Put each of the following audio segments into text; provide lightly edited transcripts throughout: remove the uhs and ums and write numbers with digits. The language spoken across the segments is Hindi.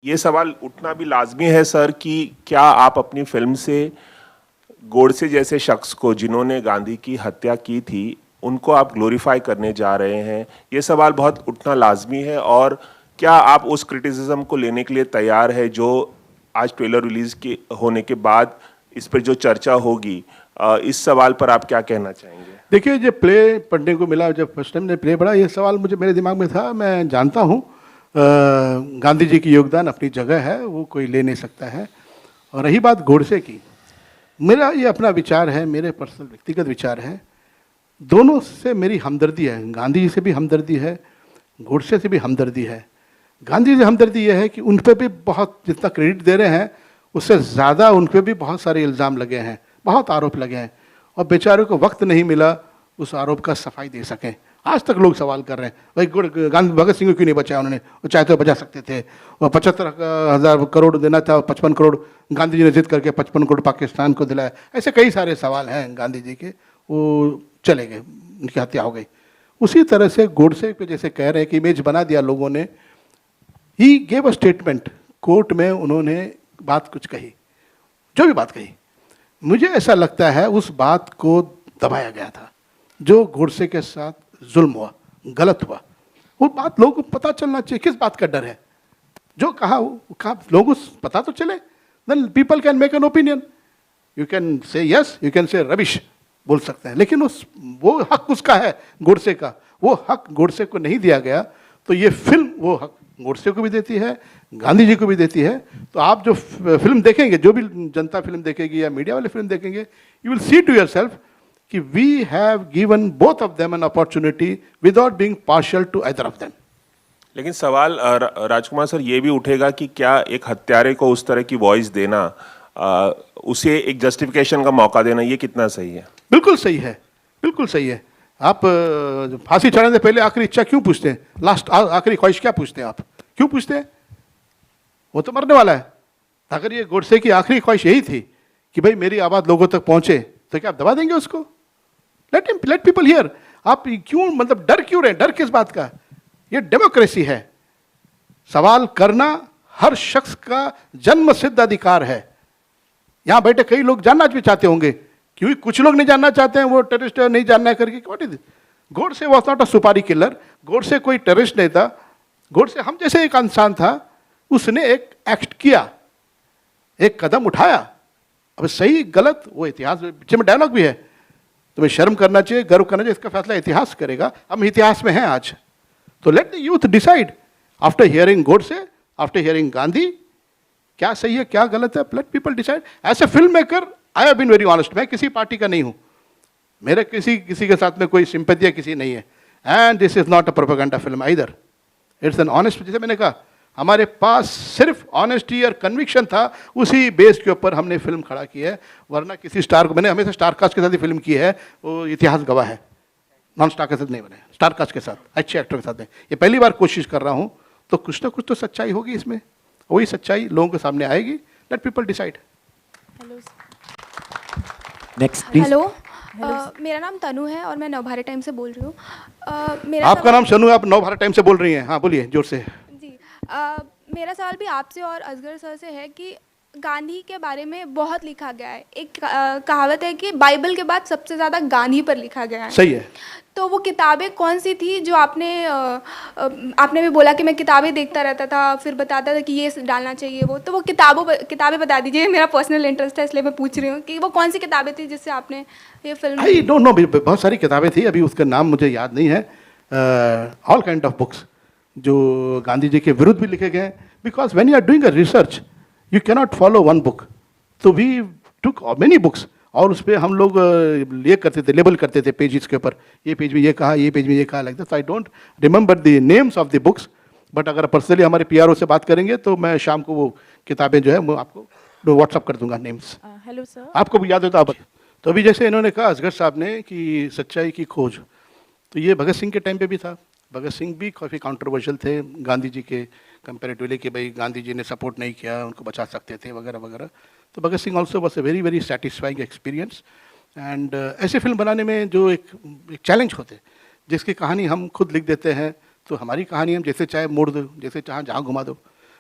ये सवाल उठना भी लाज़मी है सर कि क्या आप अपनी फ़िल्म से गोडसे जैसे शख्स को जिन्होंने गांधी की हत्या की थी, उनको आप ग्लोरीफाई करने जा रहे हैं? ये सवाल बहुत उठना लाज़मी है और क्या आप उस क्रिटिसिज्म को लेने के लिए तैयार हैं जो आज ट्रेलर रिलीज़ के होने के बाद इस पर जो चर्चा होगी, इस सवाल पर आप क्या कहना चाहेंगे? देखिए, जब प्ले पढ़ने को मिला, जब फर्स्ट टाइम ने प्ले पढ़ा, ये सवाल मुझे मेरे दिमाग में था। मैं जानता हूँ गांधी जी की योगदान अपनी जगह है, वो कोई ले नहीं सकता है। और रही बात गोडसे की, मेरा ये अपना विचार है, मेरे पर्सनल व्यक्तिगत विचार है। दोनों से मेरी हमदर्दी है, गांधी जी से भी हमदर्दी है, गोडसे से भी हमदर्दी है। गांधी जी से हमदर्दी ये है कि उन पर भी बहुत, जितना क्रेडिट दे रहे हैं उससे ज़्यादा उन पर भी बहुत सारे इल्ज़ाम लगे हैं, बहुत आरोप लगे हैं, और बेचारों को वक्त नहीं मिला उस आरोप का सफाई दे सकें। आज तक लोग सवाल कर रहे हैं, भाई गांधी भगत सिंह को क्यों नहीं बचाया उन्होंने? वो चाहते तो बचा सकते थे। और 75,000 करोड़ देना था, 55 करोड़ गांधी जी ने जिद करके 55 करोड़ पाकिस्तान को दिलाया। ऐसे कई सारे सवाल हैं गांधी जी के, वो चले गए, उनकी हत्या हो गई। उसी तरह से गोडसे पे जैसे कह रहे हैं कि इमेज बना दिया लोगों ने। He gave a statement, court में उन्होंने बात कुछ कही, जो भी बात कही, मुझे ऐसा लगता है उस बात को दबाया गया था। जो गोडसे के साथ जुल्म हुआ, गलत हुआ, वो बात लोगों को पता चलना चाहिए। किस बात का डर है? जो कहा वो कहा, लोगों को पता तो चले, then people can make an opinion. You can say yes, you can say rubbish, बोल सकते हैं, लेकिन वो हक उसका है, गोडसे का। वो हक गोडसे को नहीं दिया गया, तो ये फिल्म वो हक गोडसे को भी देती है, गांधी जी को भी देती है। तो आप जो फिल्म देखेंगे, जो भी जनता फिल्म देखेगी या मीडिया वाले फिल्म देखेंगे, you will see to yourself कि we have given both of them an opportunity without being partial to either of them. लेकिन सवाल राजकुमार सर ये भी उठेगा कि क्या एक हत्यारे को उस तरह की वॉइस देना, उसे एक जस्टिफिकेशन का मौका देना, ये कितना सही है? बिल्कुल सही है, बिल्कुल सही है। आप फांसी चढ़ाने से पहले आखिरी इच्छा क्यों पूछते हैं? लास्ट आखिरी ख्वाहिश क्या पूछते हैं आप? क्यों पूछते हैं? वो तो मरने वाला है। अगर ये गोडसे की आखिरी ख्वाहिश यही थी कि भाई मेरी आवाज़ लोगों तक पहुंचे, तो क्या आप दबा देंगे उसको? Let people here. आप क्यों, मतलब डर क्यों रहे? डर किस बात का? ये डेमोक्रेसी है। सवाल करना हर शख्स का जन्म सिद्ध अधिकार है। यहां बैठे कई लोग जानना भी चाहते होंगे, क्योंकि कुछ लोग नहीं जानना चाहते हैं, वो टेररिस्ट नहीं जानना करके। What is Godse was not a सुपारी किलर। गोडसे कोई टेररिस्ट नहीं था। गोडसे हम जैसे एक इंसान था, उसने एक एक्ट किया, एक कदम उठाया। अब सही गलत वो इतिहास, पीछे में डायलॉग भी है, तुम्हें शर्म करना चाहिए, गर्व करना चाहिए, इसका फैसला इतिहास करेगा। हम इतिहास में हैं आज, तो let the youth decide after hearing Godse, after hearing Gandhi, क्या सही है क्या गलत है। Let people decide. As a film maker I have been very honest. मैं किसी पार्टी का नहीं हूं, मेरे किसी के साथ में कोई सिंपैथी किसी नहीं है। And this is not a propaganda film either, it's an honest. जैसे मैंने कहा, हमारे पास सिर्फ ऑनेस्टी और कन्विक्शन था, उसी बेस के ऊपर हमने फिल्म खड़ा की है। वरना किसी स्टार को, मैंने हमेशा स्टार कास्ट के साथ ही फिल्म की है, वो इतिहास गवाह है। नॉन स्टार के साथ नहीं बने, स्टार कास्ट के साथ, अच्छे एक्टर के साथ नहीं। ये पहली बार कोशिश कर रहा हूँ, तो कुछ ना कुछ तो सच्चाई होगी इसमें। वही सच्चाई लोगों के सामने आएगी। Late people decide. Next please. Hello, मेरा नाम तनु है और मैं नवभारत टाइम से बोल रही हूँ। आपका नाम शनु है, आप नवभारत टाइम से बोल रही हैं? हाँ बोलिए जोर से। जी, मेरा सवाल भी आपसे और असगर सर से है कि गांधी के बारे में बहुत लिखा गया है। एक कहावत है कि बाइबल के बाद सबसे ज़्यादा गांधी पर लिखा गया है। सही है। तो वो किताबें कौन सी थी जो आपने भी बोला कि मैं किताबें देखता रहता था, फिर बताता था कि ये डालना चाहिए वो, तो वो किताबें बता दीजिए। मेरा पर्सनल इंटरेस्ट है, इसलिए मैं पूछ रही हूँ कि वो कौन सी किताबें थी जिससे आपने ये फिल्म। आई डोंट नो, बहुत सारी किताबें थी, अभी उसका नाम मुझे याद नहीं है। ऑल काइंड ऑफ बुक्स जो गांधी जी के विरुद्ध भी लिखे गए। Because when you are doing a research you cannot follow one book, तो वी टुक मेनी बुक्स, और उस पर हम लोग ये करते थे, लेबल करते थे पेजेस के ऊपर, ये पेज में ये कहा, ये पेज में ये कहा, like that. I don't remember the names of the books, but अगर पर्सनली हमारे पीआरओ से बात करेंगे तो मैं शाम को वो किताबें जो है वो आपको व्हाट्सअप कर दूंगा नेम्स। हेलो सर, आपको भी याद हो तो आप। तो अभी जैसे इन्होंने कहा असगर साहब ने कि सच्चाई की खोज, तो ये भगत सिंह के टाइम पे भी था। भगत सिंह भी काफ़ी काउंट्रोवर्शियल थे गांधी जी के कंपेरेटिवली, कि भाई गांधी जी ने सपोर्ट नहीं किया, उनको बचा सकते थे वगैरह वगैरह। तो Bhagat Singh also was a very very satisfying experience. And ऐसे फिल्म बनाने में जो एक चैलेंज होते, जिसकी कहानी हम खुद लिख देते हैं, तो हमारी कहानी हम जैसे चाहे मोड़ दो, जैसे चाहे जहाँ घुमा दो।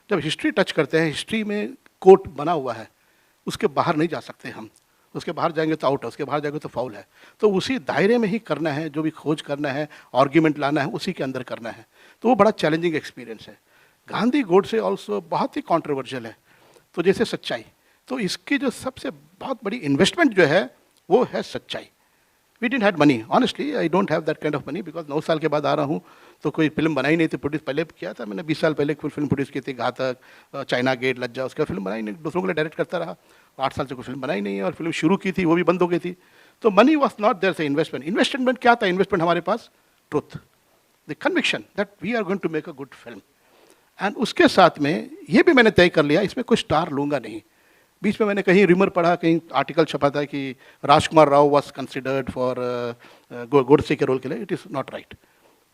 जब हिस्ट्री टच करते हैं, हिस्ट्री में कोर्ट बना हुआ है, उसके बाहर नहीं जा सकते हम। उसके बाहर जाएंगे तो आउट है, उसके बाहर जाएंगे तो फाउल है। तो उसी दायरे में ही करना है, जो भी खोज करना है, आर्ग्यूमेंट लाना है, उसी के अंदर करना है। तो वो बड़ा चैलेंजिंग एक्सपीरियंस है। गांधी गोडसे ऑल्सो बहुत ही कॉन्ट्रोवर्शियल है। तो जैसे सच्चाई, तो इसकी जो सबसे बहुत बड़ी इन्वेस्टमेंट जो है वो है सच्चाई। We didn't had money, honestly I don't have that kind of money, because 9 साल के बाद आ रहा हूँ तो कोई फिल्म बनाई नहीं थी। प्रोड्यूस पहले किया था मैंने, 20 साल पहले कोई फिल्म प्रोड्यूस की थी, घातक, चाइना गेट, लज्जा, उसका फिल्म बनाई नहीं, दूसरों के लिए डायरेक्ट करता रहा। 8 साल से कोई फिल्म बनाई नहीं है, और फिल्म शुरू की थी वो भी बंद हो गई थी। तो money was not there say investment. Investment क्या था? इन्वेस्टमेंट हमारे पास truth, the conviction that we are going to make a good film. And उसके साथ में ये भी मैंने तय कर लिया, इसमें कोई स्टार लूँगा नहीं। बीच में मैंने कहीं रिमर पढ़ा, कहीं आर्टिकल छपा था कि Rajkumar Rao was considered for Godse के रोल के लिए। It is not right.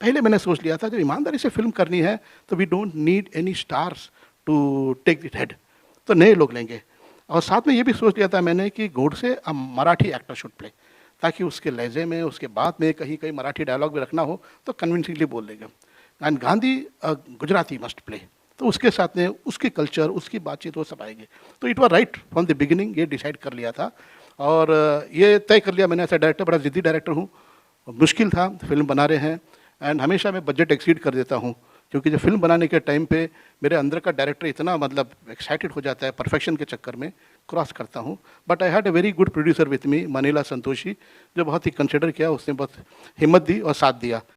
पहले मैंने सोच लिया था जब ईमानदारी से फिल्म करनी है तो we don't need any stars to take it head, तो नए लोग लेंगे। और साथ में ये भी सोच लिया था मैंने कि गोडसे अ मराठी एक्टर शुड प्ले, ताकि उसके लहजे में, उसके बाद में कहीं कहीं मराठी डायलॉग भी रखना हो तो कन्विंसिंगली बोल देगा। And Gandhi Gujarati must play, तो उसके साथ में उसकी कल्चर, उसकी बातचीत, वो सब आएंगे। तो it was right from the beginning, ये डिसाइड कर लिया था। और ये तय कर लिया मैंने, ऐसा डायरेक्टर, बड़ा ज़िद्दी डायरेक्टर हूँ, मुश्किल था, फिल्म बना रहे हैं। एंड हमेशा मैं बजट एक्सीड कर देता हूँ, क्योंकि जब फिल्म बनाने के टाइम पे मेरे अंदर का डायरेक्टर इतना मतलब एक्साइटेड हो जाता है, परफेक्शन के चक्कर में क्रॉस करता हूँ। But I had a very good producer with me, Manila Santoshi, जो बहुत ही कंसिडर किया, उसने बहुत हिम्मत दी और साथ दिया।